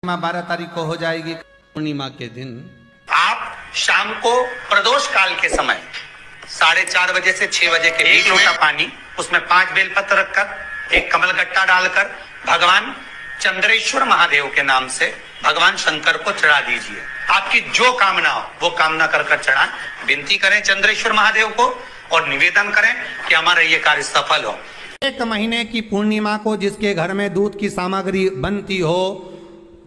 12 तारीख को हो जाएगी पूर्णिमा के दिन। आप शाम को प्रदोष काल के समय 4:30 बजे से 6 बजे के बीच लोटा पानी, उसमें 5 बेलपत्र रखकर, एक कमलगट्टा डालकर भगवान चंद्रेश्वर महादेव के नाम से भगवान शंकर को चढ़ा दीजिए। आपकी जो कामना हो वो कामना कर चढ़ाएं, विनती करें चंद्रेश्वर महादेव को और निवेदन करें कि हमारा ये कार्य सफल हो। एक महीने की पूर्णिमा को जिसके घर में दूध की सामग्री बनती हो,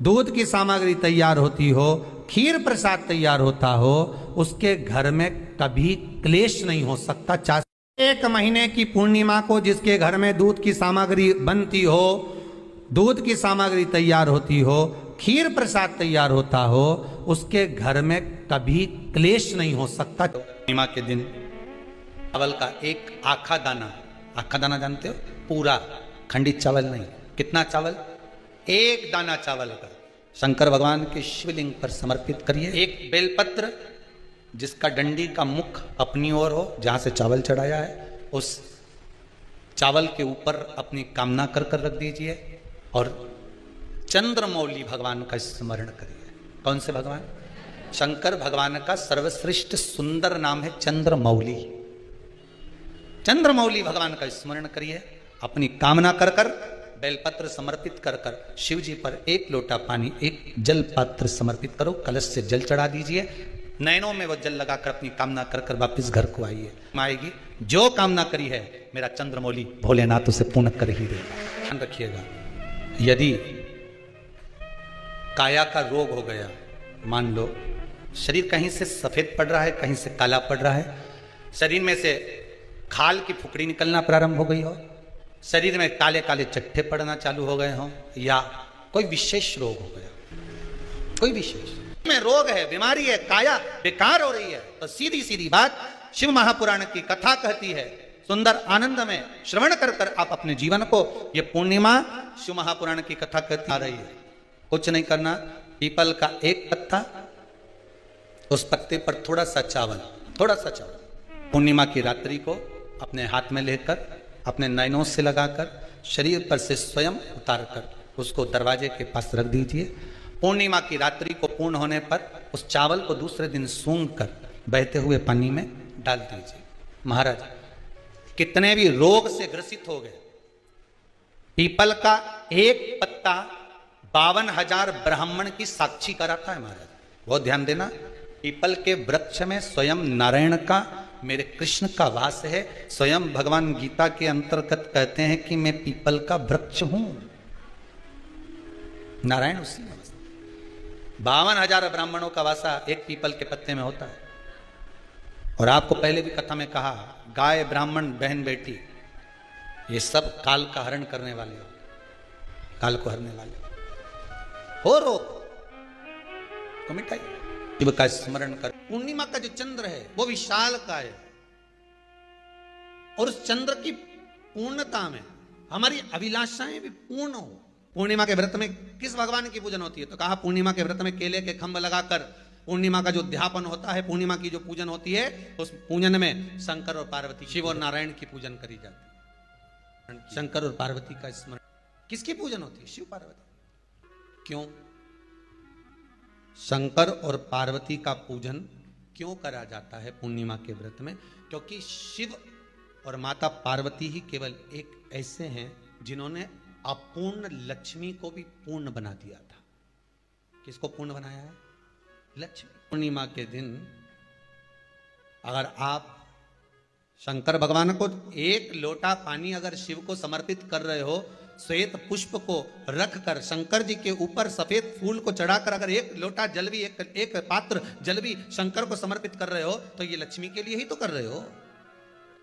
दूध की सामग्री तैयार होती हो, खीर प्रसाद तैयार होता हो, उसके घर में कभी क्लेश नहीं हो सकता। एक महीने की पूर्णिमा को जिसके घर में दूध की सामग्री बनती हो, दूध की सामग्री तैयार होती हो, खीर प्रसाद तैयार होता हो, उसके घर में कभी क्लेश नहीं हो सकता। पूर्णिमा के दिन चावल का एक आखा दाना जानते हो, पूरा खंडित चावल नहीं, कितना चावल, एक दाना चावल का शंकर भगवान के शिवलिंग पर समर्पित करिए। एक बेलपत्र जिसका डंडी का मुख अपनी ओर हो, जहां से चावल चढ़ाया है, उस चावल के ऊपर अपनी कामना कर रख दीजिए और चंद्रमौली भगवान का स्मरण करिए। कौन से भगवान? शंकर भगवान का सर्वश्रेष्ठ सुंदर नाम है चंद्रमौली। चंद्रमौली भगवान का स्मरण करिए, अपनी कामना कर बेलपत्र समर्पित कर शिव जी पर एक लोटा पानी, एक जल पात्र समर्पित करो, कलश से जल चढ़ा दीजिए, नैनों में वो जल लगाकर अपनी कामना कर वापस घर को आइए। आएगी जो कामना करी है मेरा चंद्रमौली भोलेनाथ उसे पूर्ण कर ही देगा। ध्यान रखिएगा, यदि काया का रोग हो गया, मान लो शरीर कहीं से सफेद पड़ रहा है, कहीं से काला पड़ रहा है, शरीर में से खाल की फुकड़ी निकलना प्रारंभ हो गई हो, शरीर में काले काले चट्टे पड़ना चालू हो गए हों, या कोई विशेष रोग हो गया, कोई विशेष में रोग है, बीमारी है, काया बेकार हो रही है, तो सीधी सीधी बात शिव महापुराण की कथा कहती है, सुंदर आनंद में श्रवण कर आप अपने जीवन को, ये पूर्णिमा शिव महापुराण की कथा कहती आ रही है। कुछ नहीं करना, पीपल का एक पत्ता, उस पत्ते पर थोड़ा सा चावल, पूर्णिमा की रात्रि को अपने हाथ में लेकर, अपने नैनों से लगाकर, शरीर पर से स्वयं उतारकर उसको दरवाजे के पास रख दीजिए। पूर्णिमा की रात्रि को पूर्ण होने पर उस चावल को दूसरे दिन सूंघ कर बहते हुए पानी में डाल दीजिए। महाराज कितने भी रोग से ग्रसित हो गए, पीपल का एक पत्ता 52,000 ब्राह्मण की साक्षी कराता है। महाराज बहुत ध्यान देना, पीपल के वृक्ष में स्वयं नारायण का, मेरे कृष्ण का वास है। स्वयं भगवान गीता के अंतर्गत कहते हैं कि मैं पीपल का वृक्ष हूं, नारायण उसी में। 52,000 ब्राह्मणों का वासा एक पीपल के पत्ते में होता है। और आपको पहले भी कथा में कहा, गाय ब्राह्मण बहन बेटी ये सब काल का हरण करने वाले हो, काल को हरने वाले हो, रोग को मिटाइए, शिव का स्मरण कर। पूर्णिमा का जो चंद्र है वो विशाल का है, और उस चंद्र की पूर्णता में हमारी अभिलाषाएं भी पूर्ण हो। पूर्णिमा के व्रत में किस भगवान की पूजन होती है? तो कहा पूर्णिमा के व्रत में केले के खंभ लगाकर पूर्णिमा का जो अध्यापन होता है, पूर्णिमा की जो पूजन होती है, उस पूजन में शंकर और पार्वती, शिव और नारायण की पूजन करी जाती है। शंकर और पार्वती का स्मरण, किसकी पूजन होती है? शिव पार्वती। क्यों शंकर और पार्वती का पूजन क्यों करा जाता है पूर्णिमा के व्रत में? क्योंकि शिव और माता पार्वती ही केवल एक ऐसे हैं जिन्होंने अपूर्ण लक्ष्मी को भी पूर्ण बना दिया था। किसको पूर्ण बनाया है? लक्ष्मी। पूर्णिमा के दिन अगर आप शंकर भगवान को एक लोटा पानी अगर शिव को समर्पित कर रहे हो, श्वेत पुष्प को रखकर शंकर जी के ऊपर सफेद फूल को चढ़ाकर अगर एक लोटा जल भी, एक पात्र जल भी शंकर को समर्पित कर रहे हो, तो ये लक्ष्मी के लिए ही तो कर रहे हो।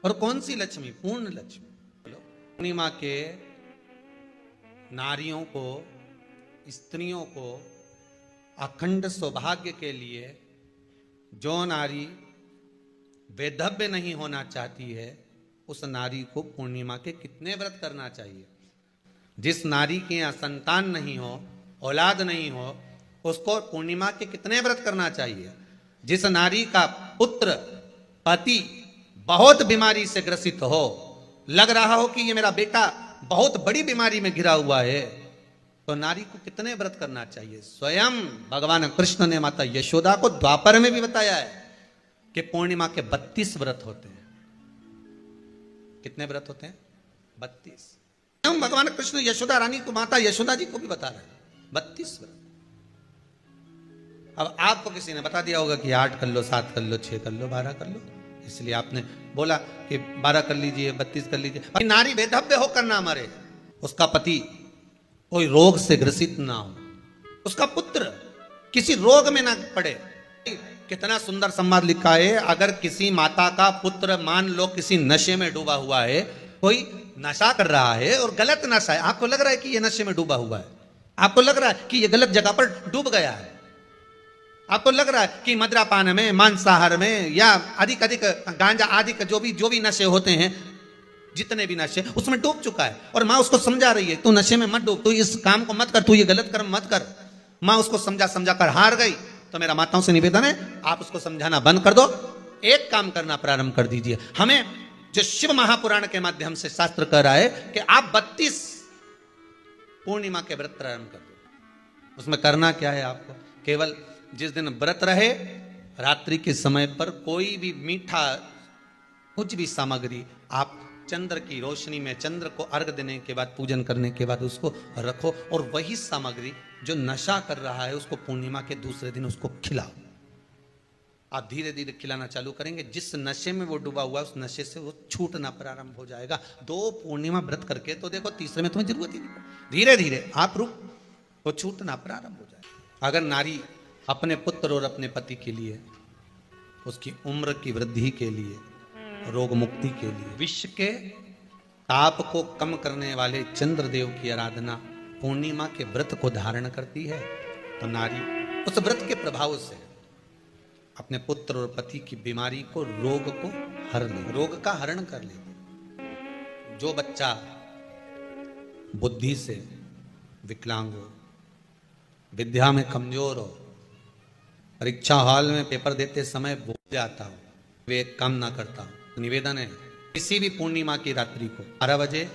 और कौन सी लक्ष्मी? पूर्ण लक्ष्मी। पूर्णिमा के नारियों को, स्त्रियों को अखंड सौभाग्य के लिए, जो नारी वैधव्य नहीं होना चाहती है, उस नारी को पूर्णिमा के कितने व्रत करना चाहिए? जिस नारी के यहाँ संतान नहीं हो, औलाद नहीं हो, उसको पूर्णिमा के कितने व्रत करना चाहिए? जिस नारी का पुत्र, पति बहुत बीमारी से ग्रसित हो, लग रहा हो कि ये मेरा बेटा बहुत बड़ी बीमारी में घिरा हुआ है, तो नारी को कितने व्रत करना चाहिए? स्वयं भगवान कृष्ण ने माता यशोदा को द्वापर में भी बताया है कि पूर्णिमा के 32 व्रत होते हैं। कितने व्रत होते हैं? 32। भगवान कृष्ण यशोदा रानी को, माता यशोदा जी को भी बता रहे हैं 32 व्रत। अब आपको किसी ने बता दिया होगा कि 8 कर लो, 7 कर लो, 6 कर लो, 12 कर लो, इसलिए आपने बोला कि 12 कर लीजिए, 32 कर लीजिए। नारी बेधव्य होकर ना मरे, उसका पति कोई रोग से ग्रसित ना हो, उसका पुत्र किसी रोग में ना पड़े। कितना सुंदर संवाद लिखा है, अगर किसी माता का पुत्र मान लो किसी नशे में डूबा हुआ है, कोई नशा कर रहा है और गलत नशा है, आपको लग रहा है कि ये नशे में डूबा हुआ है, आपको लग रहा है कि ये गलत जगह पर डूब गया है, आपको लग रहा है कि मदिरापान में, मांसाहार में या अधिक गांजा आदि का जो भी नशे होते हैं, जितने भी नशे, उसमें डूब चुका है और माँ उसको समझा रही है, तू नशे में मत डूब, तू इस काम को मत कर, तू ये गलत कर्म मत कर। माँ उसको समझा कर हार गई। तो मेरा माताओं से निवेदन है, आप उसको समझाना बंद कर दो, एक काम करना प्रारंभ कर दीजिए। हमें जो शिव महापुराण के माध्यम से शास्त्र कह रहा है कि आप 32 पूर्णिमा के व्रत प्रारंभ कर दो। उसमें करना क्या है? आपको केवल जिस दिन व्रत रहे, रात्रि के समय पर कोई भी मीठा कुछ भी सामग्री आप चंद्र की रोशनी में, चंद्र को अर्घ देने के बाद, पूजन करने के बाद उसको रखो, और वही सामग्री जो नशा कर रहा है उसको पूर्णिमा के दूसरे दिन उसको खिलाओ। आप धीरे धीरे खिलाना चालू करेंगे, जिस नशे में वो डूबा हुआ है उस नशे से वो छूटना प्रारंभ हो जाएगा। 2 पूर्णिमा व्रत करके तो देखो, तीसरे में तुम्हें जरूरत ही नहीं, धीरे धीरे आप रुक, वो छूटना प्रारंभ हो जाएगा। अगर नारी अपने पुत्र और अपने पति के लिए, उसकी उम्र की वृद्धि के लिए, रोग मुक्ति के लिए, विश्व के ताप को कम करने वाले चंद्रदेव की आराधना पूर्णिमा के व्रत को धारण करती है, तो नारी उस व्रत के प्रभाव से अपने पुत्र और पति की बीमारी को, रोग को हर ले, रोग का हरण कर ले। जो बच्चा बुद्धि से विकलांग हो, विद्या में कमजोर हो, परीक्षा हॉल में पेपर देते समय भूल जाता हो, वे एक काम ना करता हो, तो निवेदन है किसी भी पूर्णिमा की रात्रि को 12 बजे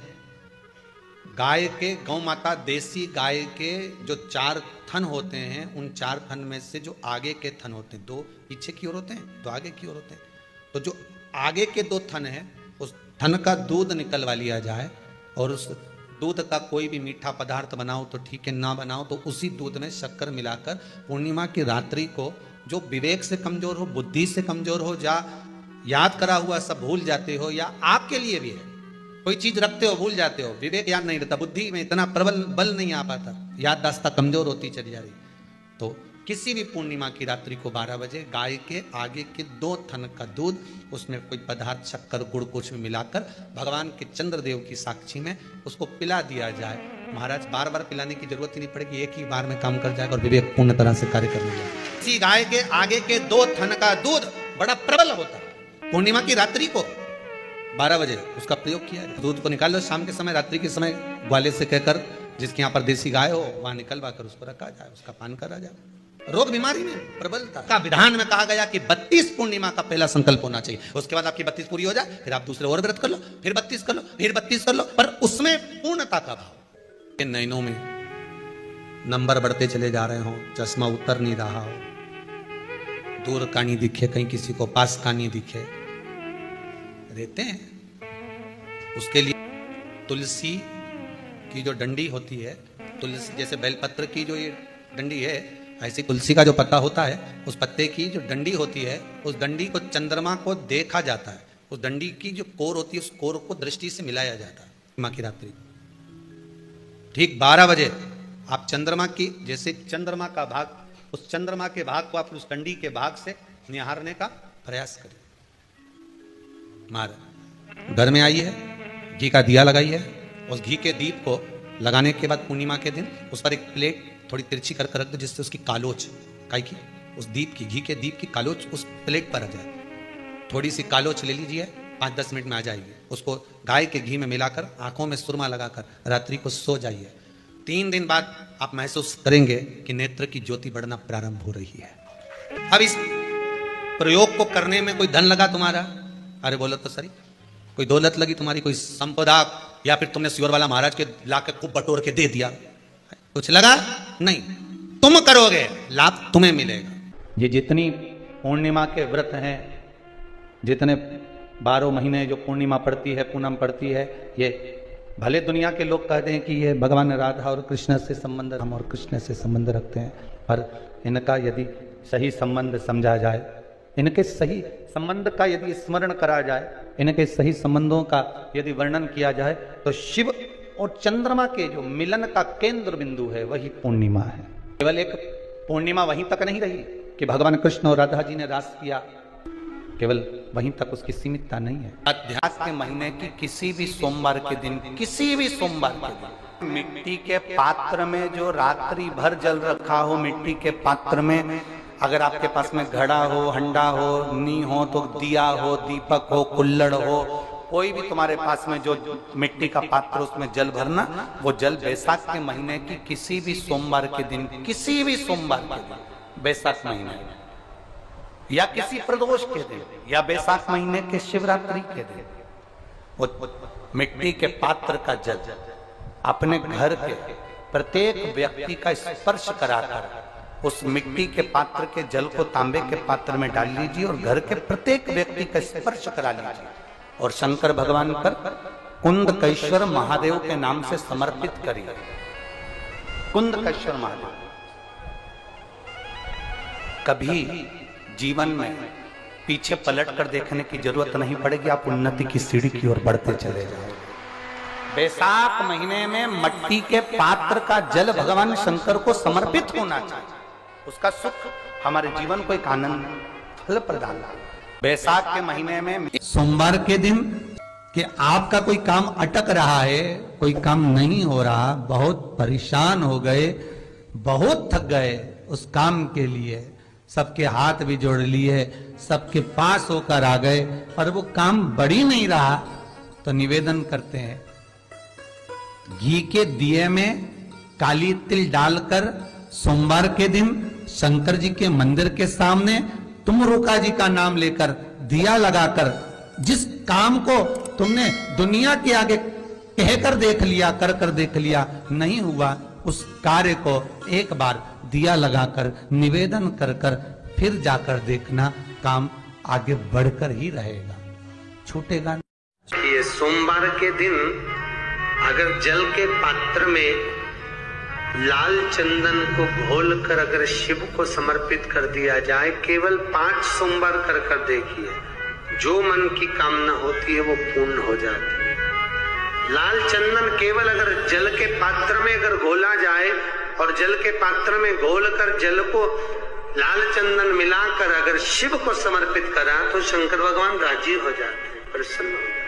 गाय के, गौ माता देसी गाय के जो 4 थन होते हैं, उन 4 थन में से जो आगे के थन होते हैं, 2 पीछे की ओर होते हैं, 2 आगे की ओर होते हैं, तो जो आगे के 2 थन हैं उस थन का दूध निकलवा लिया जाए, और उस दूध का कोई भी मीठा पदार्थ बनाओ तो ठीक है, ना बनाओ तो उसी दूध में शक्कर मिलाकर पूर्णिमा की रात्रि को, जो विवेक से कमजोर हो, बुद्धि से कमजोर हो, या याद करा हुआ सब भूल जाते हो, या आपके लिए भी है कोई चीज रखते हो भूल जाते हो, विवेक याद नहीं रहता, बुद्धि में इतना प्रबल बल नहीं आ पाता, याददाश्त कमजोर होती चली जा रही, तो किसी भी पूर्णिमा की रात्रि को 12 बजे गाय के आगे के 2 थन का दूध, उसमें कोई पदार्थ, शक्कर, गुड़ कुछ भी मिलाकर भगवान के चंद्रदेव की साक्षी में उसको पिला दिया जाए। महाराज बार बार पिलाने की जरूरत ही नहीं पड़ेगी, एक ही बार में काम कर जाएगा और विवेक पूर्ण तरह से कार्य करने जाएगा। इसी गाय के आगे के 2 थन का दूध बड़ा प्रबल होता है। पूर्णिमा की रात्रि को 12 बजे उसका प्रयोग किया जाए। दूध को निकाल लो, शाम के समय, रात्रि के समय ग्वाले से कहकर, जिसके यहाँ पर देसी गाय हो वहां निकलवा कर उसको रखा जाए, उसका पान करा जाए। रोग बीमारी में प्रबलता का विधान में कहा गया कि 32 पूर्णिमा का पहला संकल्प होना चाहिए, उसके बाद आपकी 32 पूरी हो जाए, फिर आप दूसरे और व्रत कर लो, फिर 32 कर लो, फिर 32 कर लो, पर उसमें पूर्णता का भाव। नैनों में नंबर बढ़ते चले जा रहे हो, चश्मा उतर नहीं रहा हो, दूर का नहीं दिखे, कहीं किसी को पास का नहीं दिखे, रहते हैं, उसके लिए तुलसी की जो डंडी होती है, तुलसी जैसे बेलपत्र की जो ये डंडी है, ऐसी तुलसी का जो पत्ता होता है, उस पत्ते की जो डंडी होती है, उस डंडी को चंद्रमा को देखा जाता है, उस डंडी की जो कोर होती है, उस कोर को दृष्टि से मिलाया जाता है। माँ की रात्रि ठीक 12 बजे आप चंद्रमा की, जैसे चंद्रमा का भाग, उस चंद्रमा के भाग को आप उस डंडी के भाग से निहारने का प्रयास करें। महाराज घर में आई है, घी का दिया लगाई है, उस घी के दीप को लगाने के बाद पूर्णिमा के दिन उस पर एक प्लेट थोड़ी तिरछी कर रख दो, जिससे उसकी कालोच, काई की, उस दीप की, घी के दीप की कालोच उस प्लेट पर आ जाए। थोड़ी सी कालोच ले लीजिए, 5-10 मिनट में आ जाएगी। उसको गाय के घी में मिलाकर आंखों में सुरमा लगाकर रात्रि को सो जाइए। 3 दिन बाद आप महसूस करेंगे कि नेत्र की ज्योति बढ़ना प्रारंभ हो रही है। अब इस प्रयोग को करने में कोई धन लगा तुम्हारा? अरे बोलो तो सही, कोई दौलत लगी तुम्हारी, कोई संपदा, या फिर तुमने सियोर वाला महाराज के लाके खूब बटोर के दे दिया? कुछ लगा नहीं, तुम करोगे लाभ तुम्हें मिलेगा। ये जितनी पूर्णिमा के व्रत हैं, जितने 12 महीने जो पूर्णिमा पड़ती है, पूनम पड़ती है, ये भले दुनिया के लोग कहते हैं कि ये भगवान राधा और कृष्ण से संबंध, हम और कृष्ण से संबंध रखते हैं, पर इनका यदि सही संबंध समझा जाए, इनके सही संबंध का यदि स्मरण करा जाए, इनके सही संबंधों का यदि वर्णन किया जाए, तो शिव और चंद्रमा के जो मिलन का केंद्र बिंदु है वही पूर्णिमा है। केवल एक पूर्णिमा वहीं तक नहीं रही कि भगवान कृष्ण और राधा जी ने रास किया, केवल वहीं तक उसकी सीमितता नहीं है। अध्यास के महीने की किसी भी सोमवार के दिन, किसी भी सोमवार के दिन मिट्टी के पात्र में जो रात्रि भर जल रखा हो, मिट्टी के पात्र में, अगर आपके पास में घड़ा हो, हंडा हो, नी हो, तो दिया हो, दीपक हो, कुल्लड़ हो, कोई भी तुम्हारे पास में जो मिट्टी का पात्र, उसमें जल भरना। वो जल बैसाख के महीने की किसी भी सोमवार के दिन, किसी भी सोमवार के दिन, बैसाख महीने या किसी प्रदोष के दिन या बैसाख महीने के शिवरात्रि के दिन, वो मिट्टी के पात्र का जल अपने घर के प्रत्येक व्यक्ति का स्पर्श कराकर उस मिट्टी के पात्र के जल को तांबे के पात्र में डाल लीजिए और घर के प्रत्येक व्यक्ति का स्पर्श करा लीजिए और शंकर भगवान पर कुंदकेश्वर महादेव के नाम से समर्पित करिए। कुंदकेश्वर महादेव। कभी जीवन में पीछे पलट कर देखने की जरूरत नहीं पड़ेगी, आप उन्नति की सीढ़ी की ओर बढ़ते चले जाओगे। बैसाख महीने में मिट्टी के पात्र का जल भगवान शंकर को समर्पित होना चाहिए, उसका सुख हमारे जीवन को एक आनंद फल प्रदान। बैसाख के महीने में सोमवार के दिन कि आपका कोई काम अटक रहा है, कोई काम नहीं हो रहा, बहुत परेशान हो गए, बहुत थक गए, उस काम के लिए सबके हाथ भी जोड़ लिए, सबके पास होकर आ गए और वो काम बढ़ ही नहीं रहा, तो निवेदन करते हैं घी के दिए में काली तिल डालकर सोमवार के दिन शंकर जी के मंदिर के सामने तुम रुका जी का नाम लेकर दिया लगाकर, जिस काम को तुमने दुनिया के आगे कहकर देख लिया, कर कर देख लिया, नहीं हुआ, उस कार्य को एक बार दिया लगाकर निवेदन कर कर फिर जाकर देखना, काम आगे बढ़कर ही रहेगा, छूटेगा नहीं। ये सोमवार के दिन अगर जल के पात्र में लाल चंदन को घोलकर अगर शिव को समर्पित कर दिया जाए, केवल 5 सोमवार कर कर देखिए, जो मन की कामना होती है वो पूर्ण हो जाती है। लाल चंदन केवल अगर जल के पात्र में अगर घोला जाए और जल के पात्र में घोलकर जल को लाल चंदन मिलाकर अगर शिव को समर्पित करा तो शंकर भगवान राजी हो जाते हैं, प्रसन्न हो जाते हैं।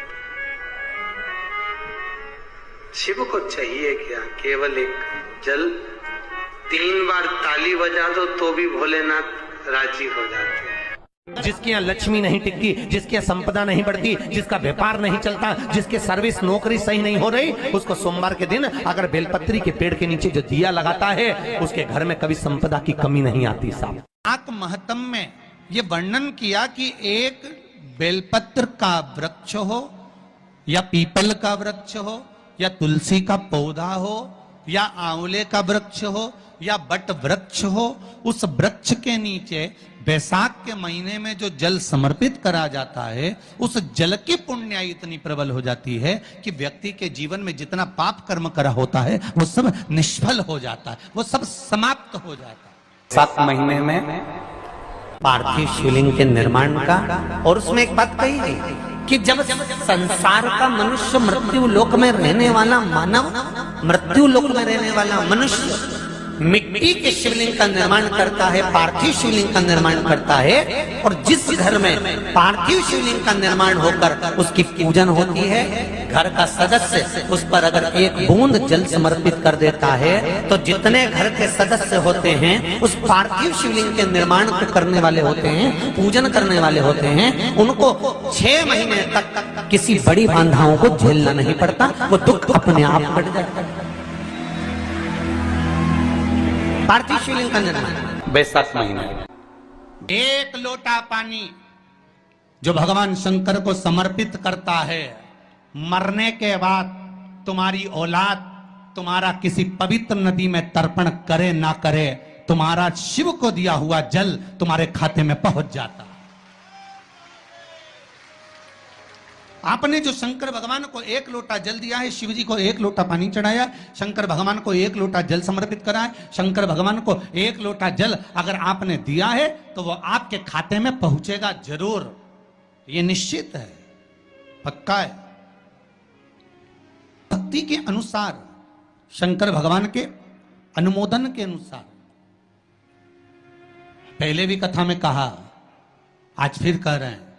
शिव को चाहिए क्या? केवल एक जल, 3 बार ताली बजा दो तो भी भोलेनाथ राजी हो जाते हैं। जिसके यहाँ लक्ष्मी नहीं टिकती, जिसके यहाँ संपदा नहीं बढ़ती, जिसका व्यापार नहीं चलता, जिसके सर्विस नौकरी सही नहीं हो रही, उसको सोमवार के दिन अगर बेलपत्री के पेड़ के नीचे जो दिया लगाता है, उसके घर में कभी संपदा की कमी नहीं आती। साहब आक महत्म में ये वर्णन किया कि एक बेलपत्र का वृक्ष हो या पीपल का वृक्ष हो या तुलसी का पौधा हो या आंवले का वृक्ष हो या बट वृक्ष हो, उस वृक्ष के नीचे बैसाख के महीने में जो जल समर्पित करा जाता है, उस जल की पुण्याई इतनी प्रबल हो जाती है कि व्यक्ति के जीवन में जितना पाप कर्म करा होता है वो सब निष्फल हो जाता है, वो सब समाप्त हो जाता है। बैसाख महीने में पार्थिव शिवलिंग के निर्माण का, और उसमें एक बात कही गई कि जब संसार का मनुष्य मृत्यु लोक में रहने वाला मानव, मृत्यु लोक में रहने वाला मनुष्य मिट्टी के शिवलिंग का निर्माण करता है, पार्थिव शिवलिंग का निर्माण करता है, और जिस घर में पार्थिव शिवलिंग का निर्माण होकर उसकी पूजन होती है, घर का सदस्य उस पर अगर एक बूंद जल समर्पित कर देता है तो जितने घर के सदस्य होते हैं उस पार्थिव शिवलिंग के निर्माण को करने वाले होते हैं, पूजन करने वाले होते हैं, उनको 6 महीने तक किसी बड़ी बाधाओं को झेलना नहीं पड़ता, वो दुख अपने आप कट जाता है। पार्थिव शिवलिंग का निर्माण बैसाख महीने। 1 लोटा पानी जो भगवान शंकर को समर्पित करता है, मरने के बाद तुम्हारी औलाद तुम्हारा किसी पवित्र नदी में तर्पण करे ना करे, तुम्हारा शिव को दिया हुआ जल तुम्हारे खाते में पहुंच जाता। आपने जो शंकर भगवान को 1 लोटा जल दिया है, शिव जी को 1 लोटा पानी चढ़ाया, शंकर भगवान को 1 लोटा जल समर्पित करा है, शंकर भगवान को 1 लोटा जल अगर आपने दिया है तो वो आपके खाते में पहुंचेगा जरूर, ये निश्चित है, पक्का है। भक्ति के अनुसार, शंकर भगवान के अनुमोदन के अनुसार, पहले भी कथा में कहा, आज फिर कह रहे हैं,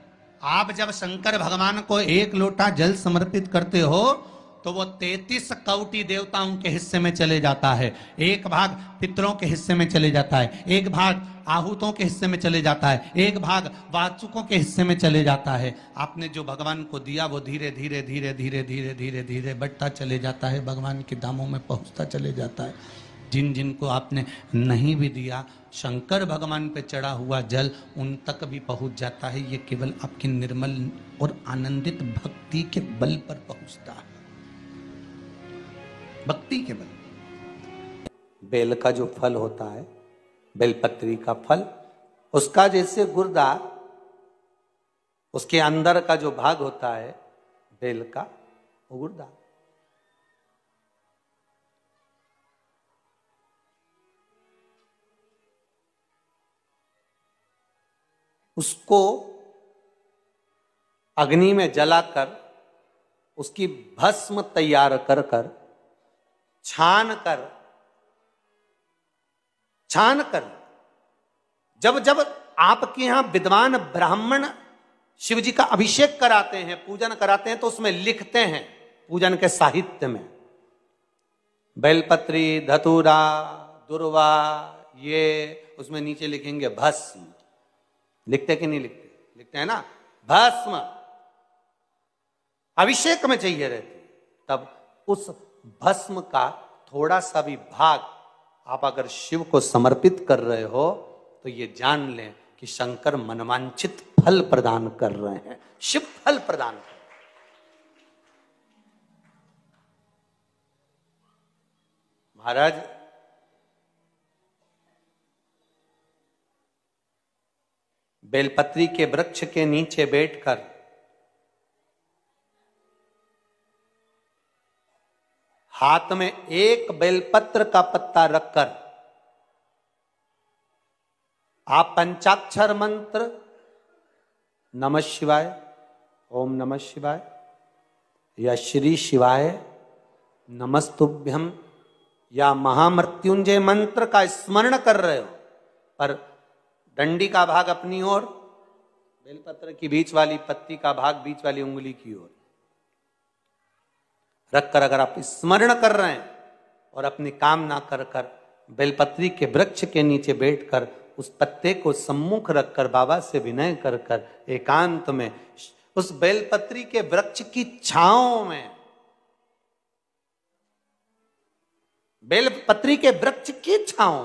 आप जब शंकर भगवान को 1 लोटा जल समर्पित करते हो तो वो 33 कौटि देवताओं के हिस्से में चले जाता है, 1 भाग पितरों के हिस्से में चले जाता है, 1 भाग आहूतों के हिस्से में चले जाता है, 1 भाग वाचुकों के हिस्से में चले जाता है। आपने जो भगवान को दिया वो धीरे धीरे धीरे धीरे धीरे धीरे धीरे बढ़ता चले जाता है, भगवान के धामों में पहुंचता चले जाता है। जिन जिनको आपने नहीं भी दिया, शंकर भगवान पे चढ़ा हुआ जल उन तक भी पहुंच जाता है। ये केवल आपकी निर्मल और आनंदित भक्ति के बल पर पहुंचता है, भक्ति के बल। बेल का जो फल होता है, बेलपत्री का फल, उसका जैसे गुर्दा, उसके अंदर का जो भाग होता है बेल का, वो गुर्दा। उसको अग्नि में जलाकर उसकी भस्म तैयार कर कर छान कर जब जब आपके यहां विद्वान ब्राह्मण शिव जी का अभिषेक कराते हैं, पूजन कराते हैं, तो उसमें लिखते हैं पूजन के साहित्य में, बेलपत्री, धतूरा, दुर्वा, ये उसमें नीचे लिखेंगे भस्म। लिखते कि नहीं लिखते? लिखते हैं ना, भस्म अभिषेक में चाहिए रहती। तब उस भस्म का थोड़ा सा भी भाग आप अगर शिव को समर्पित कर रहे हो तो ये जान लें कि शंकर मनवांछित फल प्रदान कर रहे हैं, शिव फल प्रदान कर रहे हैं। महाराज, बेलपत्री के वृक्ष के नीचे बैठकर हाथ में 1 बेलपत्र का पत्ता रखकर आप पंचाक्षर मंत्र नमः शिवाय, ओम नमः शिवाय या श्री शिवाय नमस्तुभ्यम या महामृत्युंजय मंत्र का स्मरण कर रहे हो, पर डंडी का भाग अपनी ओर, बेलपत्र की बीच वाली पत्ती का भाग बीच वाली उंगली की ओर रखकर अगर आप स्मरण कर रहे हैं और अपनी कामना कर कर बेलपत्री के वृक्ष के नीचे बैठकर उस पत्ते को सम्मुख रखकर बाबा से विनय कर कर एकांत में उस बेलपत्री के वृक्ष की छांव में, बेलपत्री के वृक्ष की छांव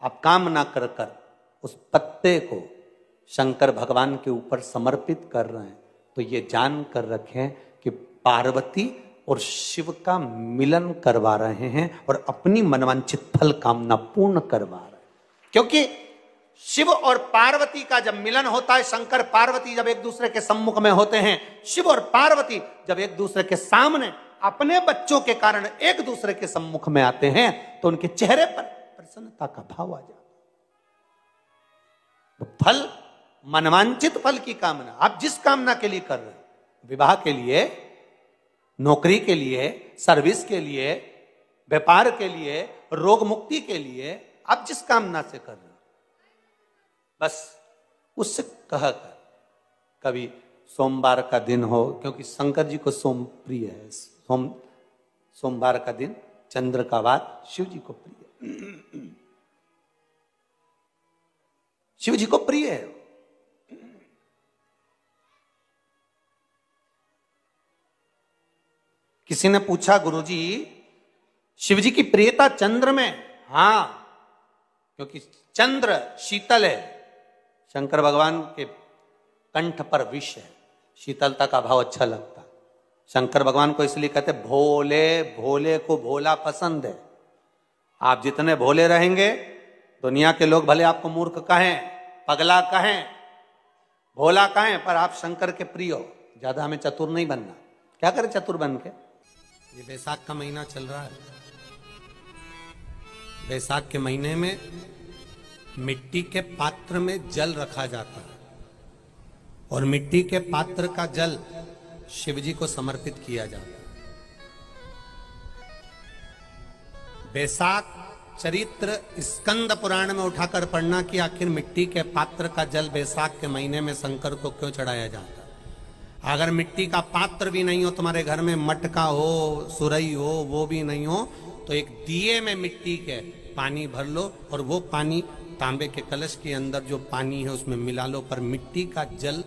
आप कामना कर कर उस पत्ते को शंकर भगवान के ऊपर समर्पित कर रहे हैं, तो ये जान कर रखें कि पार्वती और शिव का मिलन करवा रहे हैं और अपनी मनवांछित फल कामना पूर्ण करवा रहे हैं। क्योंकि शिव और पार्वती का जब मिलन होता है, शंकर पार्वती जब एक दूसरे के सम्मुख में होते हैं, शिव और पार्वती जब एक दूसरे के सामने अपने बच्चों के कारण एक दूसरे के सम्मुख में आते हैं, तो उनके चेहरे पर प्रसन्नता का भाव आ जाता है। तो फल, मनवांछित फल की कामना आप जिस कामना के लिए कर रहे हैं, विवाह के लिए, नौकरी के लिए, सर्विस के लिए, व्यापार के लिए, रोग मुक्ति के लिए, आप जिस कामना से कर रहे हो, बस उससे कहकर कभी सोमवार का दिन हो, क्योंकि शंकर जी को सोम प्रिय है, सोमवार का दिन, चंद्र का वार शिव जी को प्रिय है, शिव जी को प्रिय है। किसी ने पूछा, गुरुजी शिव जी की प्रियता चंद्र में? हां, क्योंकि चंद्र शीतल है, शंकर भगवान के कंठ पर विष है, शीतलता का भाव अच्छा लगता। शंकर भगवान को इसलिए कहते भोले, भोले को भोला पसंद है। आप जितने भोले रहेंगे, दुनिया के लोग भले आपको मूर्ख कहें, पगला कहें, भोला कहें, पर आप शंकर के प्रिय हो। ज्यादा हमें चतुर नहीं बनना। क्या करें चतुर बन के? ये बैसाख का महीना चल रहा है। बैसाख के महीने में मिट्टी के पात्र में जल रखा जाता है और मिट्टी के पात्र का जल शिव जी को समर्पित किया जाता है। बैसाख चरित्र स्कंद पुराण में उठाकर पढ़ना कि आखिर मिट्टी के पात्र का जल बैसाख के महीने में शंकर को क्यों चढ़ाया जाता है। अगर मिट्टी का पात्र भी नहीं हो, तुम्हारे घर में मटका हो, सुरई हो, वो भी नहीं हो, तो एक दिए में मिट्टी के पानी भर लो और वो पानी तांबे के कलश के अंदर जो पानी है उसमें मिला लो। पर मिट्टी का जल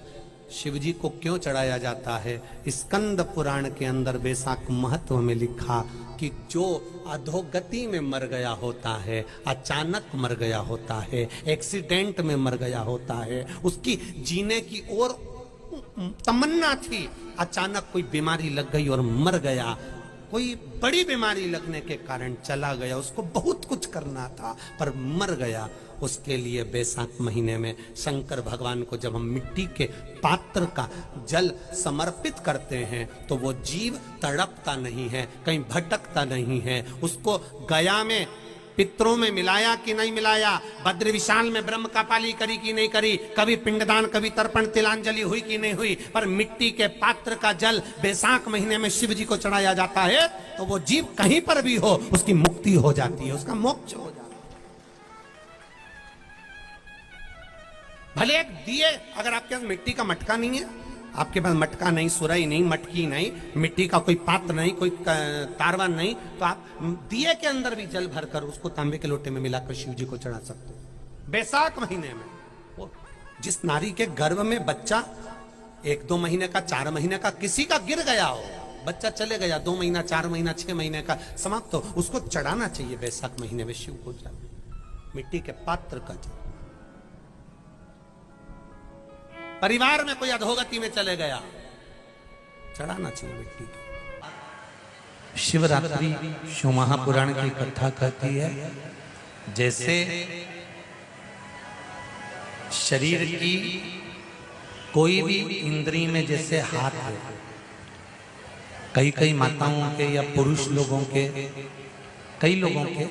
शिव जी को क्यों चढ़ाया जाता है? स्कंद पुराण के अंदर बैसाख महत्व में लिखा कि जो अधोगति में मर गया होता है, अचानक मर गया होता है, एक्सीडेंट में मर गया होता है, उसकी जीने की और तमन्ना थी, अचानक कोई बीमारी लग गई और मर गया, कोई बड़ी बीमारी लगने के कारण चला गया, उसको बहुत कुछ करना था पर मर गया। उसके लिए बैसाख महीने में शंकर भगवान को जब हम मिट्टी के पात्र का जल समर्पित करते हैं तो वो जीव तड़पता नहीं है, कहीं भटकता नहीं है। उसको गया में पितरों में मिलाया कि नहीं मिलाया, भद्र विशाल में ब्रह्म का पाली करी कि नहीं करी, कभी पिंडदान, कभी तर्पण, तिलांजलि हुई कि नहीं हुई, पर मिट्टी के पात्र का जल बैसाख महीने में शिव जी को चढ़ाया जाता है तो वो जीव कहीं पर भी हो उसकी मुक्ति हो जाती है, उसका मोक्ष हो जाता है। भले एक दिए, अगर आपके पास मिट्टी का मटका नहीं है, आपके पास मटका नहीं, सुराई नहीं, मटकी नहीं, मिट्टी का कोई पात्र नहीं, कोई तारवा नहीं, तो आप दिए के अंदर भी जल भरकर उसको तांबे के लोटे में मिलाकर शिव जी को चढ़ा सकते हो। बैसाख महीने में वो जिस नारी के गर्भ में बच्चा 1-2 महीने का, 4 महीने का किसी का गिर गया हो, बच्चा चले गया 2 महीना, 4 महीना, 6 महीने का समाप्त हो, उसको चढ़ाना चाहिए बैसाख महीने में शिव को जल, मिट्टी के पात्र का जल। परिवार में कोई अधोगति में चले गया, चढ़ाना चाहिए मिट्टी की। शिवरात्रि शिव महापुराण की कथा कहती है जैसे शरीर की कोई भी इंद्रिय में जैसे हाथ है, कई कई माताओं के या पुरुष लोगों के, कई लोगों के,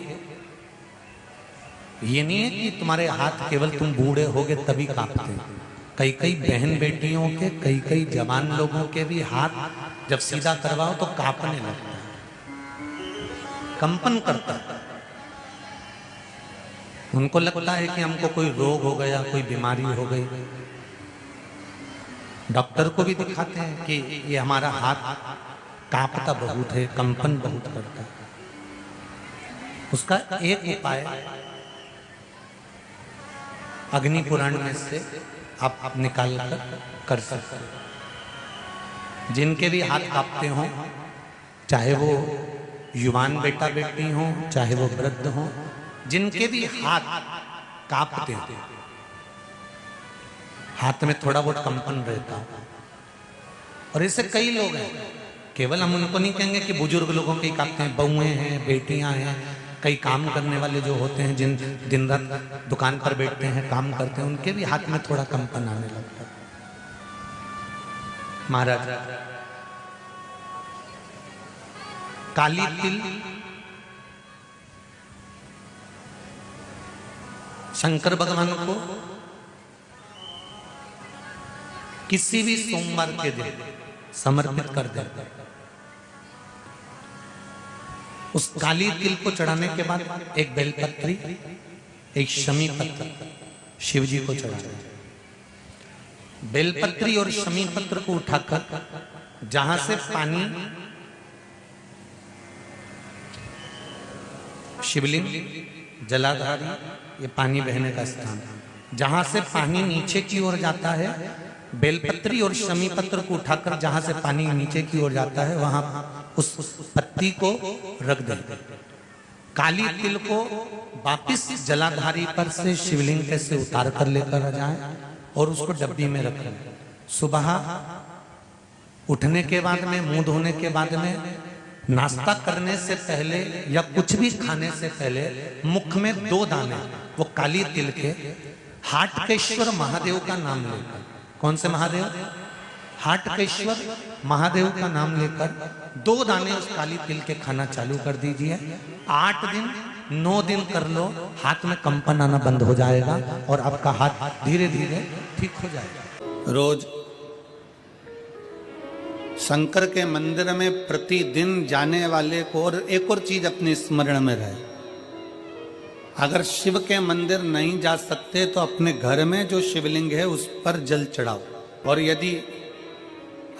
ये नहीं है कि तुम्हारे हाथ केवल तुम बूढ़े होगे तभी कांपते हैं। कई कई बहन बेटियों के, कई कई जवान लोगों के भी हाथ जब सीधा करवाओ तो कांपने लगता है, कंपन करता है। उनको लगता है कि हमको कोई रोग हो गया, कोई बीमारी हो गई। डॉक्टर को भी दिखाते हैं कि ये हमारा हाथ कांपता बहुत है, कंपन बहुत करता है। उसका एक उपाय अग्नि पुराण में से आप निकाल कर सकते हो। जिनके भी हाथ कांपते हो, चाहे वो युवान बेटा बेटी हो, चाहे वो वृद्ध हो, जिनके भी हाथ कांपते हैं, हाथ में थोड़ा बहुत कंपन रहता है, और ऐसे कई लोग हैं, केवल हम उनको नहीं कहेंगे कि बुजुर्ग लोगों के कांपते हैं, बहुएं हैं, बेटियां हैं, कई काम करने वाले जो होते हैं, जिन दिन रात दुकान पर बैठते हैं, काम करते हैं, उनके भी हाथ में थोड़ा कंपन आने लगता है। महाराज काली तिल शंकर भगवान को किसी भी सोमवार के दिन समर्पित कर देते हैं। उस काली तिल को चढ़ाने के बाद एक बेलपत्री, एक शमी पत्र शिव जी को चढ़ाना। बेलपत्री और शमी पत्र को उठाकर जहां से पानी शिवलिंग, जलाधारी, ये पानी बहने का स्थान, जहां से पानी नीचे की ओर जाता है, बेलपत्री और शमी पत्र को उठाकर जहां से पानी नीचे की ओर जाता है वहां उस पत्ती को रख देते। काली तिल को वापिस जलाधारी पर से शिवलिंग से उतार कर लेकर आ जाए और उसको डब्बी में रखें। सुबह उठने के बाद में, मुंह धोने के बाद में, नाश्ता करने से पहले या कुछ भी खाने से पहले मुख में 2 दाने वो काली तिल के हाटकेश्वर महादेव का नाम लेकर, कौन से महादेव? हाटकेश्वर महादेव का नाम लेकर 2 दाने उस काली तिल के खाना चालू कर दीजिए। 8 दिन 9 दिन कर लो, हाथ में कंपन आना बंद हो जाएगा और आपका हाथ धीरे धीरे ठीक हो जाएगा। रोज शंकर के मंदिर में प्रतिदिन जाने वाले को, और एक और चीज अपने स्मरण में रहे, अगर शिव के मंदिर नहीं जा सकते तो अपने घर में जो शिवलिंग है उस पर जल चढ़ाओ। और यदि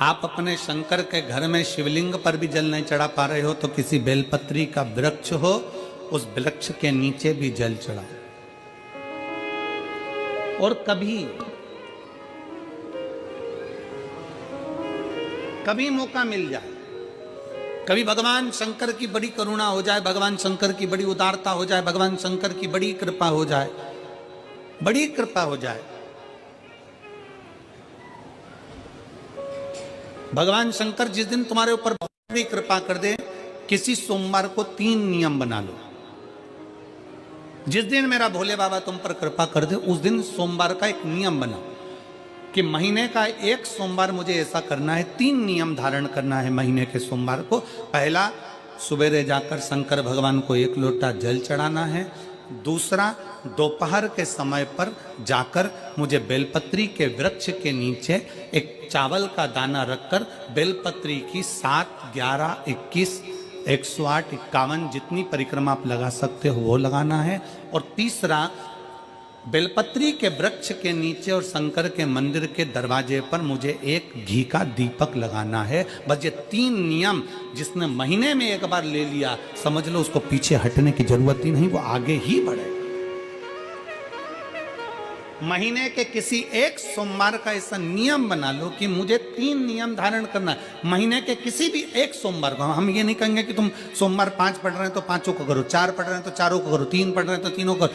आप अपने शंकर के घर में शिवलिंग पर भी जल नहीं चढ़ा पा रहे हो तो किसी बेलपत्री का वृक्ष हो, उस वृक्ष के नीचे भी जल चढ़ाओ। और कभी मौका मिल जाए, कभी भगवान शंकर की बड़ी करुणा हो जाए, भगवान शंकर की बड़ी उदारता हो जाए, भगवान शंकर की बड़ी कृपा हो जाए, बड़ी कृपा हो जाए, भगवान शंकर जिस दिन तुम्हारे ऊपर बड़ी कृपा कर दे, किसी सोमवार को 3 नियम बना लो। जिस दिन मेरा भोले बाबा तुम पर कृपा कर दे उस दिन सोमवार का एक नियम बना कि महीने का एक सोमवार मुझे ऐसा करना है, 3 नियम धारण करना है महीने के सोमवार को। पहला, सुबेरे जाकर शंकर भगवान को 1 लोटा जल चढ़ाना है। दूसरा, दोपहर के समय पर जाकर मुझे बेलपत्री के वृक्ष के नीचे एक चावल का दाना रखकर बेलपत्री की 7, 11, 21, 108, 51 जितनी परिक्रमा आप लगा सकते हो वो लगाना है। और तीसरा, बेलपत्री के वृक्ष के नीचे और शंकर के मंदिर के दरवाजे पर मुझे एक घी का दीपक लगाना है। बस ये 3 नियम जिसने महीने में एक बार ले लिया, समझ लो उसको पीछे हटने की जरूरत ही नहीं, वो आगे ही बढ़ेगा। महीने के किसी एक सोमवार का ऐसा नियम बना लो कि मुझे 3 नियम धारण करना है। महीने के किसी भी एक सोमवार को, हम ये नहीं कहेंगे कि तुम सोमवार 5 पढ़ रहे हैं तो 5 को करो, 4 पढ़ रहे हैं तो 4 को करो, 3 पढ़ रहे हैं तो 3 को करो।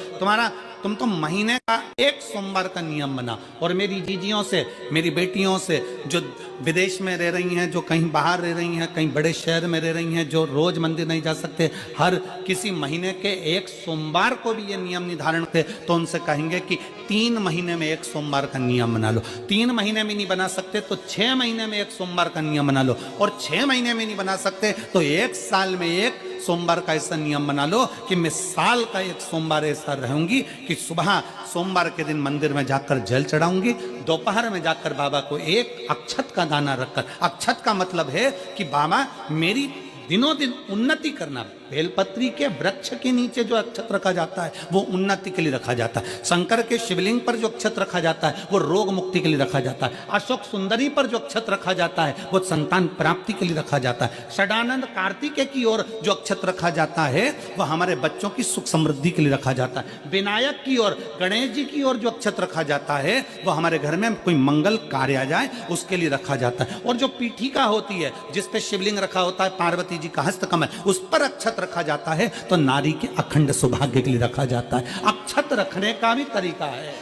तुम तो महीने का एक सोमवार का नियम बना। और मेरी जीजियों से, मेरी बेटियों से जो विदेश में रह रही हैं, जो कहीं बाहर रह रही हैं, कहीं बड़े शहर में रह रही हैं, जो रोज मंदिर नहीं जा सकते, हर किसी महीने के एक सोमवार को भी ये नियम निर्धारण थे, तो उनसे कहेंगे कि 3 महीने में एक सोमवार का नियम बना लो। 3 महीने में नहीं बना सकते तो 6 महीने में एक सोमवार का नियम बना लो। और 6 महीने में नहीं बना सकते तो 1 साल में एक सोमवार का ऐसा नियम बना लो कि मैं साल का एक सोमवार ऐसा रहूंगी कि सुबह सोमवार के दिन मंदिर में जाकर जल चढ़ाऊंगी, दोपहर में जाकर बाबा को एक अक्षत का दाना रखकर, अक्षत का मतलब है कि बाबा मेरी दिनों दिन उन्नति करना। बेलपत्री के वृक्ष के नीचे जो अक्षत रखा जाता है वो उन्नति के लिए रखा जाता है। शंकर के शिवलिंग पर जो अक्षत रखा जाता है वो रोग मुक्ति के लिए रखा जाता है। अशोक सुंदरी पर जो अक्षत रखा जाता है वो संतान प्राप्ति के लिए रखा जाता है। षडानंद कार्तिकेय की ओर जो अक्षत रखा जाता है वह हमारे बच्चों की सुख समृद्धि के लिए रखा जाता है। विनायक की ओर, गणेश जी की ओर जो अक्षत रखा जाता है वह हमारे घर में कोई मंगल कार्य आ जाए उसके लिए रखा जाता है। और जो पीठिका होती है जिस पे शिवलिंग रखा होता है, पार्वती जी का हस्तकमल, उस पर अक्षत रखा जाता है तो नारी के अखंड सौभाग्य के लिए रखा जाता है। अक्षत रखने का भी तरीका है।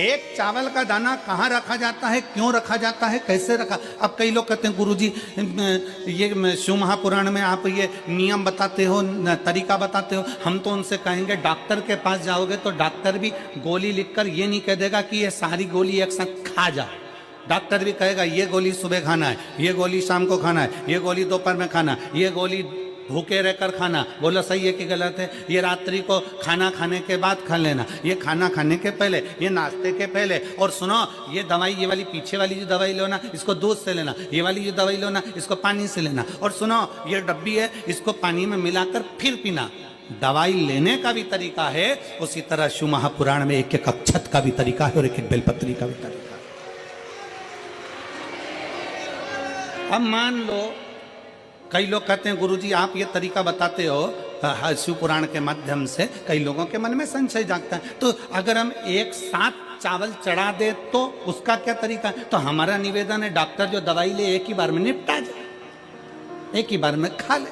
एक चावल का दाना कहाँ रखा जाता है, क्यों रखा जाता है, कैसे रखा। अब कई लोग कहते हैं गुरुजी ये शिव महापुराण में आप ये नियम बताते हो, तरीका बताते हो। हम तो उनसे कहेंगे डॉक्टर के पास जाओगे तो डॉक्टर भी गोली लिखकर ये नहीं कह देगा कि ये सारी गोली एक साथ खा जा। डॉक्टर भी कहेगा ये गोली सुबह खाना है, ये गोली शाम को खाना है, ये गोली दोपहर में खाना, ये गोली भूखे रहकर खाना। बोलो सही है कि गलत है? ये रात्रि को खाना खाने के बाद खा लेना, ये खाना खाने के पहले, ये नाश्ते के पहले। और सुनो ये दवाई, ये वाली पीछे वाली जो दवाई लो ना इसको दूध से लेना, ये वाली जो दवाई लो ना इसको पानी से लेना। और सुनो ये डब्बी है इसको पानी में मिलाकर फिर पीना। दवाई लेने का भी तरीका है, उसी तरह शिव महापुराण में एक एक अक्षत का भी तरीका है और एक एक बेलपत्री का भी तरीका है। अब मान लो कई लोग कहते हैं गुरुजी आप ये तरीका बताते हो शिव पुराण के माध्यम से, कई लोगों के मन में संशय जागता है, तो अगर हम एक साथ चावल चढ़ा दे तो उसका क्या तरीका है? तो हमारा निवेदन है डॉक्टर जो दवाई ले एक ही बार में निपटा जाए, एक ही बार में खा ले।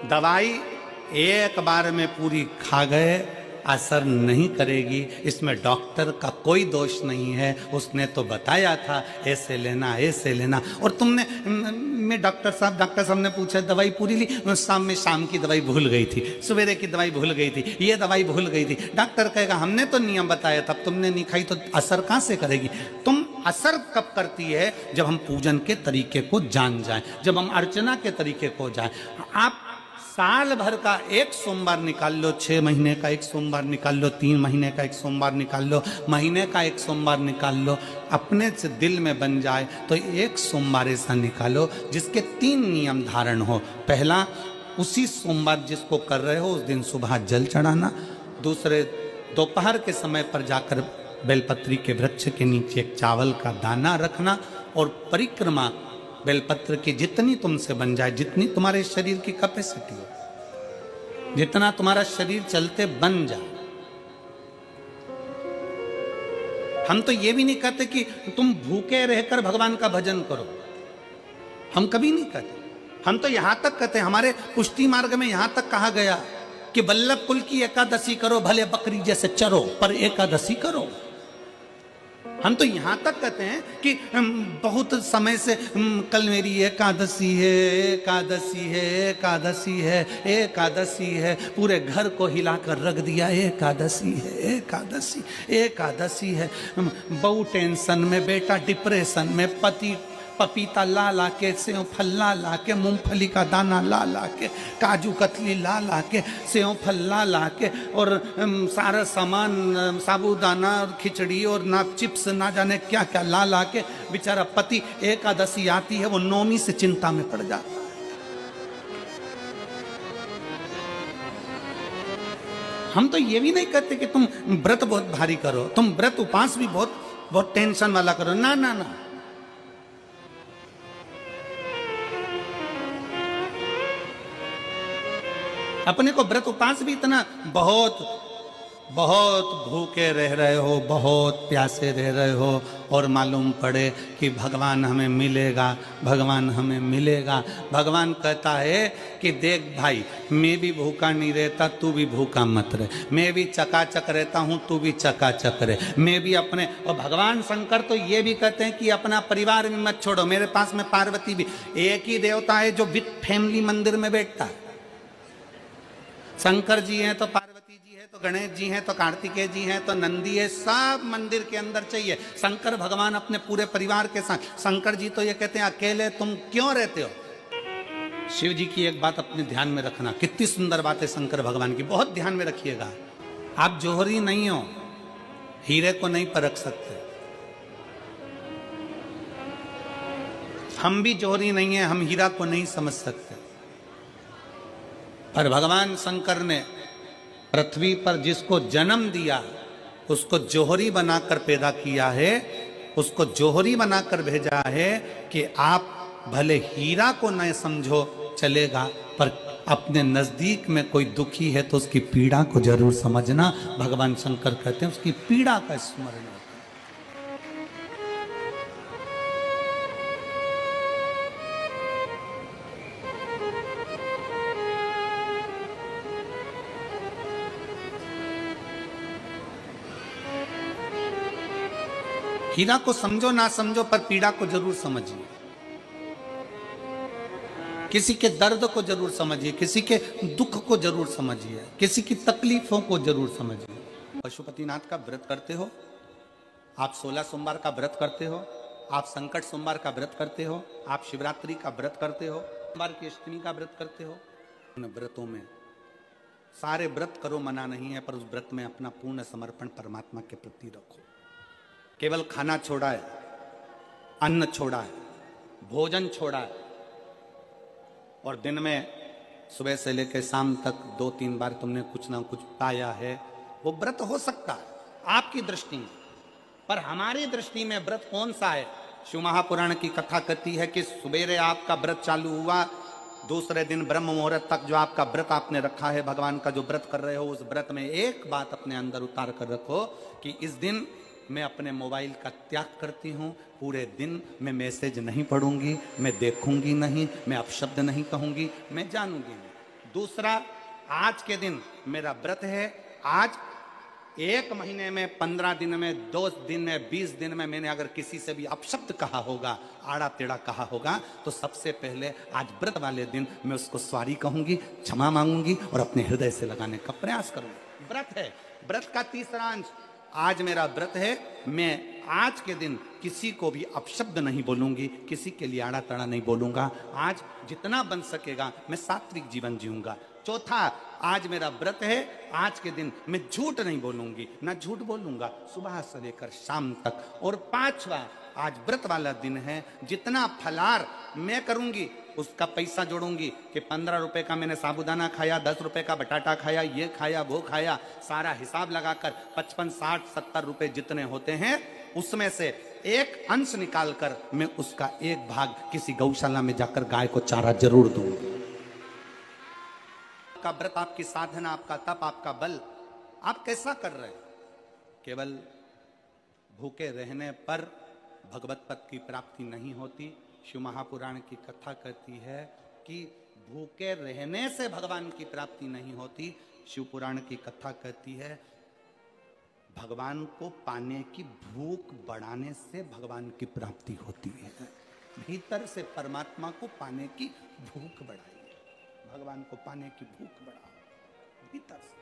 दवाई एक बार में पूरी खा गए, असर नहीं करेगी, इसमें डॉक्टर का कोई दोष नहीं है, उसने तो बताया था ऐसे लेना ऐसे लेना। और तुमने मैं डॉक्टर साहब ने पूछा दवाई पूरी ली, शाम की दवाई भूल गई थी, सवेरे की दवाई भूल गई थी, ये दवाई भूल गई थी। डॉक्टर कहेगा हमने तो नियम बताया था, तुमने नहीं खाई तो असर कहाँ से करेगी। तुम असर कब करती है, जब हम पूजन के तरीके को जान जाएं, जब हम अर्चना के तरीके को जाएं। आप साल भर का एक सोमवार निकाल लो, 6 महीने का एक सोमवार निकाल लो, 3 महीने का एक सोमवार निकाल लो, महीने का एक सोमवार निकाल लो, अपने से दिल में बन जाए तो एक सोमवार ऐसा निकालो जिसके 3 नियम धारण हो। पहला, उसी सोमवार जिसको कर रहे हो उस दिन सुबह जल चढ़ाना। दूसरे, दोपहर के समय पर जाकर बेलपत्री के वृक्ष के नीचे एक चावल का दाना रखना। और परिक्रमा बेलपत्र की जितनी तुमसे बन जाए, जितनी तुम्हारे शरीर की कैपेसिटी हो, जितना तुम्हारा शरीर चलते बन जाए। हम तो ये भी नहीं कहते कि तुम भूखे रहकर भगवान का भजन करो, हम कभी नहीं कहते। हम तो यहां तक कहते हैं, हमारे पुष्टि मार्ग में यहां तक कहा गया कि वल्लभ कुल की एकादशी करो, भले बकरी जैसे चरो पर एकादशी करो। हम तो यहां तक कहते हैं कि बहुत समय से कल मेरी एकादशी है, एकादशी है, एकादशी है, एकादशी है, पूरे घर को हिलाकर रख दिया, एकादशी है, एकादशी, एकादशी है। बहू टेंशन में, बेटा डिप्रेशन में, पति पपीता ला ला के, सेव फल ला ला के, मूंगफली का दाना ला ला के, काजू कतली ला ला के, सेव फल ला ला के, और सारा सामान, साबूदाना और खिचड़ी और ना चिप्स ना जाने क्या क्या ला ला के, बेचारा पति एकादशी आती है वो नौमी से चिंता में पड़ जाता है। हम तो ये भी नहीं कहते कि तुम व्रत बहुत भारी करो, तुम व्रत उपास भी बहुत टेंशन वाला करो, ना ना ना। अपने को व्रत उपास भी इतना बहुत भूखे रह रहे हो, बहुत प्यासे रह रहे हो, और मालूम पड़े कि भगवान हमें मिलेगा, भगवान हमें मिलेगा। भगवान कहता है कि देख भाई, मैं भी भूखा नहीं रहता, तू भी भूखा मत रहे, मैं भी चकाचक रहता हूँ, तू भी चकाचक रहे, मैं भी अपने। और भगवान शंकर तो ये भी कहते हैं कि अपना परिवार भी मत छोड़ो। मेरे पास में पार्वती भी, एक ही देवता है जो विद फैमिली मंदिर में बैठता है। शंकर जी हैं तो पार्वती जी है, तो गणेश जी हैं, तो कार्तिकेय जी हैं, तो नंदी है, सब मंदिर के अंदर चाहिए। शंकर भगवान अपने पूरे परिवार के साथ। शंकर जी तो ये कहते हैं अकेले तुम क्यों रहते हो। शिव जी की एक बात अपने ध्यान में रखना, कितनी सुंदर बात है शंकर भगवान की, बहुत ध्यान में रखिएगा। आप जौहरी नहीं हो, हीरे को नहीं परख सकते। हम भी जौहरी नहीं है, हम हीरा को नहीं समझ सकते। पर भगवान शंकर ने पृथ्वी पर जिसको जन्म दिया उसको जौहरी बनाकर पैदा किया है, उसको जौहरी बनाकर भेजा है कि आप भले हीरा को न समझो चलेगा, पर अपने नजदीक में कोई दुखी है तो उसकी पीड़ा को जरूर समझना। भगवान शंकर कहते हैं उसकी पीड़ा का स्मरण। हीरा को समझो ना समझो, पर पीड़ा को जरूर समझिए। किसी के दर्द को जरूर समझिए, किसी के दुख को जरूर समझिए, किसी की तकलीफों को जरूर समझिए। पशुपतिनाथ का व्रत करते हो आप, 16 सोमवार का व्रत करते हो आप, संकट सोमवार का व्रत करते हो आप, शिवरात्रि का व्रत करते हो, सोमवार की अष्टमी का व्रत करते हो। उन व्रतों में सारे व्रत करो, मना नहीं है, पर उस व्रत में अपना पूर्ण समर्पण परमात्मा के प्रति रखो। केवल खाना छोड़ा है, अन्न छोड़ा है, भोजन छोड़ा है, और दिन में सुबह से लेकर शाम तक 2-3 बार तुमने कुछ ना कुछ पाया है, वो व्रत हो सकता है आपकी दृष्टि में। पर हमारी दृष्टि में व्रत कौन सा है। शिव महापुराण की कथा कहती है कि सुबेरे आपका व्रत चालू हुआ, दूसरे दिन ब्रह्म मुहूर्त तक जो आपका व्रत आपने रखा है, भगवान का जो व्रत कर रहे हो, उस व्रत में एक बात अपने अंदर उतार कर रखो कि इस दिन मैं अपने मोबाइल का त्याग करती हूँ, पूरे दिन मैं मैसेज नहीं पढ़ूंगी, मैं देखूंगी नहीं, मैं अपशब्द नहीं कहूंगी, मैं जानूंगी नहीं। दूसरा, आज के दिन मेरा व्रत है, आज 1 महीने में, 15 दिन में, 2 दिन में, 20 दिन में मैंने अगर किसी से भी अपशब्द कहा होगा, आड़ा टेढ़ा कहा होगा, तो सबसे पहले आज व्रत वाले दिन मैं उसको सॉरी कहूंगी, क्षमा मांगूंगी और अपने हृदय से लगाने का प्रयास करूंगी। व्रत है, व्रत का तीसरा अंश। आज मेरा व्रत है, मैं आज के दिन किसी को भी अपशब्द नहीं बोलूंगी, किसी के लिए आड़ा टेढ़ा नहीं बोलूंगा। आज जितना बन सकेगा मैं सात्विक जीवन जीऊंगा। चौथा, आज मेरा व्रत है, आज के दिन मैं झूठ नहीं बोलूंगी, ना झूठ बोलूंगा सुबह से लेकर शाम तक। और 5वां, आज व्रत वाला दिन है, जितना फलार मैं करूंगी उसका पैसा जोड़ूंगी कि 15 रुपए का मैंने साबुदाना खाया, 10 रुपए का बटाटा खाया, ये खाया वो खाया, सारा हिसाब लगाकर 55, 60, 70 रुपए जितने होते हैं उसमें से एक अंश निकालकर मैं उसका एक भाग किसी गौशाला में जाकर गाय को चारा जरूर दूंगी। आपका व्रत, आपकी साधना, आपका तप, आपका बल, आप कैसा कर रहे हैं? केवल भूखे रहने पर भगवत पद की प्राप्ति नहीं होती। शिव महापुराण की कथा कहती है कि भूखे रहने से भगवान की प्राप्ति नहीं होती। शिव पुराण की कथा कहती है भगवान को पाने की भूख बढ़ाने से भगवान की प्राप्ति होती है। भीतर से परमात्मा को पाने की भूख बढ़ाइए, भगवान को पाने की भूख बढ़ाओ भीतर से।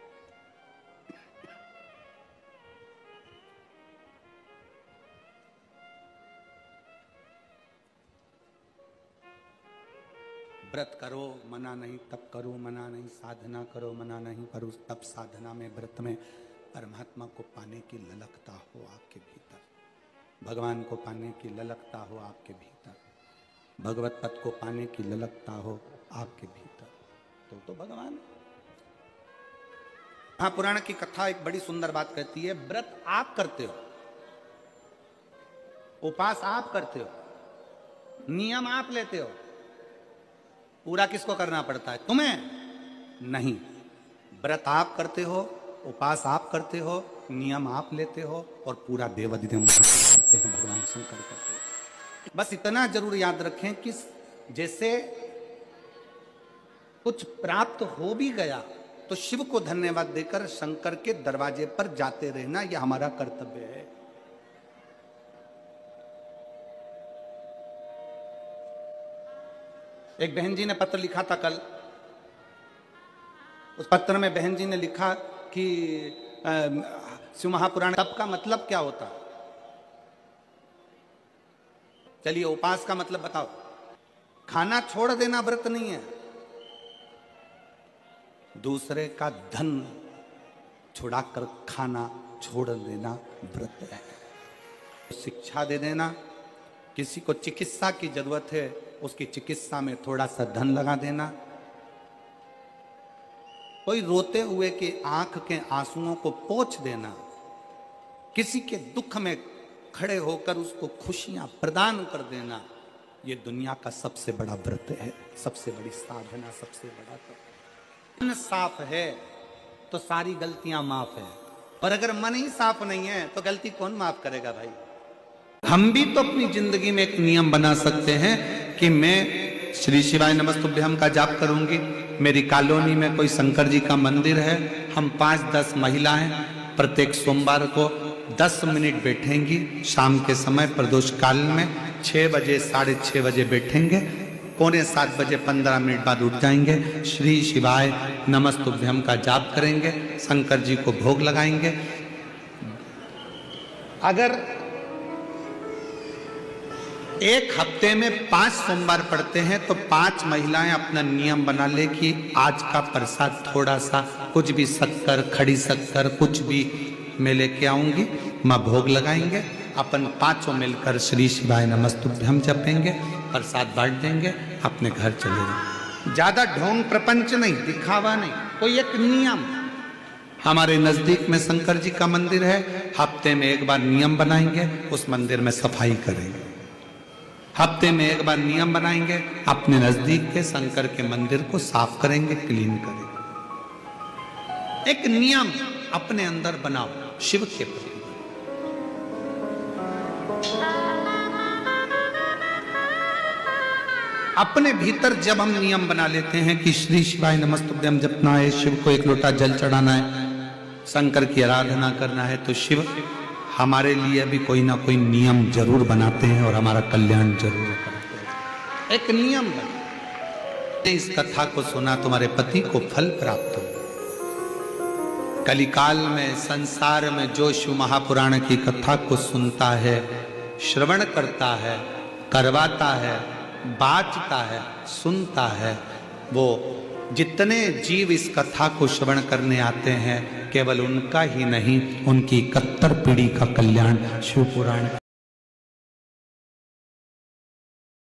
व्रत करो मना नहीं, तप करो मना नहीं, साधना करो मना नहीं, पर उस तप साधना में, व्रत में परमात्मा को पाने की ललकता हो आपके भीतर, भगवान को पाने की ललकता हो आपके भीतर, भगवत पद को पाने की ललकता हो आपके भीतर, तो भगवान। हाँ, पुराण की कथा एक बड़ी सुंदर बात कहती है, व्रत आप करते हो, उपास आप करते हो, नियम आप लेते हो, पूरा किसको करना पड़ता है? तुम्हें नहीं। व्रत आप करते हो, उपास आप करते हो, नियम आप लेते हो और पूरा देवाधिदेव करते हैं, भगवान शंकर करते हैं। बस इतना जरूर याद रखें कि जैसे कुछ प्राप्त हो भी गया तो शिव को धन्यवाद देकर शंकर के दरवाजे पर जाते रहना, यह हमारा कर्तव्य है। एक बहन जी ने पत्र लिखा था कल। उस पत्र में बहन जी ने लिखा कि शिव महापुराण तप का मतलब क्या होता? चलिए, उपास का मतलब बताओ। खाना छोड़ देना व्रत नहीं है, दूसरे का धन छुड़ाकर खाना छोड़ देना व्रत है। शिक्षा दे देना, किसी को चिकित्सा की जरूरत है उसकी चिकित्सा में थोड़ा सा धन लगा देना, कोई रोते हुए की आंख के आंसुओं को पोंछ देना, किसी के दुख में खड़े होकर उसको खुशियां प्रदान कर देना, ये दुनिया का सबसे बड़ा व्रत है, सबसे बड़ी साधना, सबसे बड़ा तप। मन साफ है तो सारी गलतियां माफ है, और अगर मन ही साफ नहीं है तो गलती कौन माफ करेगा भाई? हम भी तो अपनी जिंदगी में एक नियम बना सकते हैं कि मैं श्री शिवाय नमस्तुभ्यम का जाप करूंगी। मेरी कॉलोनी में कोई शंकर जी का मंदिर है, हम 5-10 महिलाएं प्रत्येक सोमवार को 10 मिनट बैठेंगी, शाम के समय प्रदोष काल में 6 बजे 6:30 बजे बैठेंगे, 6:45 बजे 15 मिनट बाद उठ जाएंगे, श्री शिवाय नमस्तुभ्यम का जाप करेंगे, शंकर जी को भोग लगाएंगे। अगर एक हफ्ते में 5 सोमवार पड़ते हैं तो 5 महिलाएं अपना नियम बना ले कि आज का प्रसाद थोड़ा सा, कुछ भी शक्कर, खड़ी शक्कर, कुछ भी मैं लेके आऊंगी, मां भोग लगाएंगे, अपन 5 मिलकर श्री शिवाय नमस्तुभ्यम जपेंगे, प्रसाद बांट देंगे, अपने घर चले जाएंगे। ज्यादा ढोंग प्रपंच नहीं, दिखावा नहीं, कोई एक नियम। हमारे नजदीक में शंकर जी का मंदिर है, हफ्ते में एक बार नियम बनाएंगे, उस मंदिर में सफाई करेंगे। हफ्ते में एक बार नियम बनाएंगे, अपने नजदीक के शंकर के मंदिर को साफ करेंगे, क्लीन करेंगे। एक नियम अपने अंदर बनाओ शिव के प्रति। अपने भीतर जब हम नियम बना लेते हैं कि श्री शिवाय नमस्तुभ्यम जपना है, शिव को एक लोटा जल चढ़ाना है, शंकर की आराधना करना है तो शिव हमारे लिए भी कोई ना कोई नियम जरूर बनाते हैं और हमारा कल्याण जरूर करते हैं। एक नियम बना, इस कथा को सुना तुम्हारे पति को फल प्राप्त हो। कलिकाल में संसार में जो शिव महापुराण की कथा को सुनता है, श्रवण करता है, करवाता है, बाँचता है, सुनता है, वो जितने जीव इस कथा को श्रवण करने आते हैं केवल उनका ही नहीं, उनकी 71 पीढ़ी का कल्याण शिव पुराण